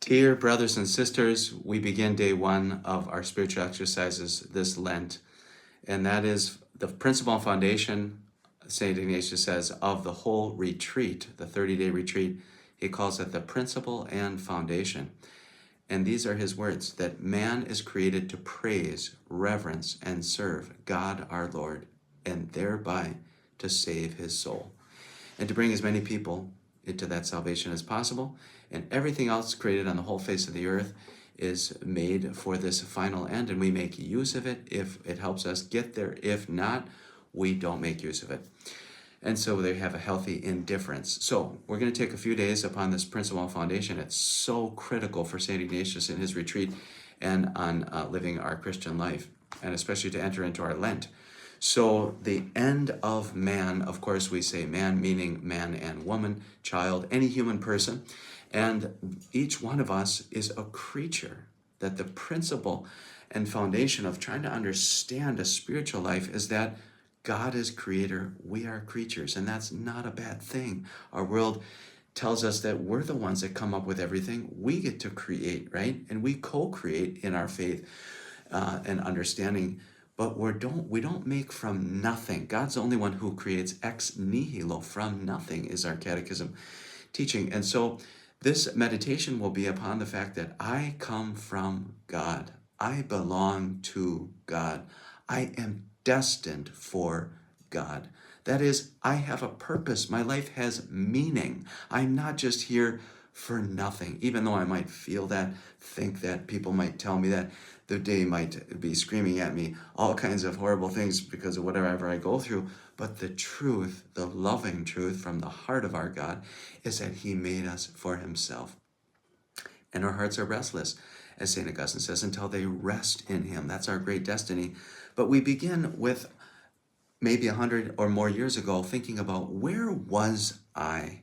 Dear brothers and sisters, we begin day one of our spiritual exercises this Lent, and that is the principle and foundation, St. Ignatius says, of the whole retreat, the 30-day retreat. He calls it the principle and foundation. And these are his words, that man is created to praise, reverence, and serve God our Lord, and thereby to save his soul, and to bring as many people into that salvation as possible. And everything else created on the whole face of the earth is made for this final end, and we make use of it if it helps us get there. If not, we don't make use of it. And so they have a healthy indifference. So we're going to take a few days upon this principle and foundation. It's so critical for St. Ignatius in his retreat and on living our Christian life, and especially to enter into our Lent. So the end of man, of course, we say man meaning man and woman, child, any human person. And each one of us is a creature. That the principle and foundation of trying to understand a spiritual life is that God is creator, we are creatures, and that's not a bad thing. Our world tells us that we're the ones that come up with everything. We get to create, right? And we co-create in our faith and understanding, but we don't make from nothing. God's the only one who creates ex nihilo, from nothing, is our catechism teaching. And so this meditation will be upon the fact that I come from God. I belong to God. I am destined for God. That is, I have a purpose. My life has meaning. I'm not just here for nothing, even though I might feel that, think that, people might tell me that, the day might be screaming at me all kinds of horrible things because of whatever I go through. But the truth, the loving truth from the heart of our God, is that he made us for himself. And our hearts are restless, as St. Augustine says, until they rest in him. That's our great destiny. But we begin with maybe 100 or more years ago thinking about, where was I?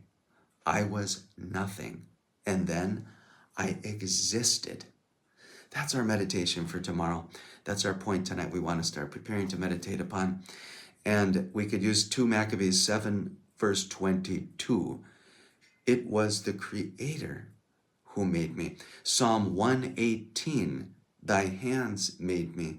I was nothing. And then I existed. That's our meditation for tomorrow. That's our point tonight we want to start preparing to meditate upon. And we could use 2 Maccabees 7, verse 22. It was the Creator who made me. Psalm 118, thy hands made me.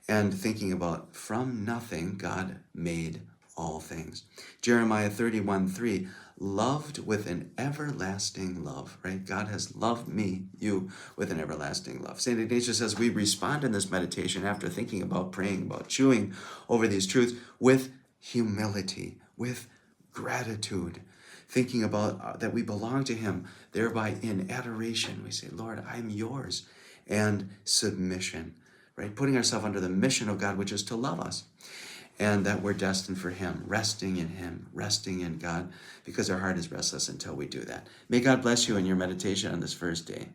And thinking about, from nothing, God made all things. Jeremiah 31:3, loved with an everlasting love, right? God has loved me, you, with an everlasting love. St. Ignatius says we respond in this meditation after thinking about, praying about, chewing over these truths with humility, with gratitude, thinking about that we belong to him, thereby in adoration. We say, Lord, I'm yours, and submission, right? Putting ourselves under the mission of God, which is to love us, and that we're destined for him, resting in God, because our heart is restless until we do that. May God bless you in your meditation on this first day.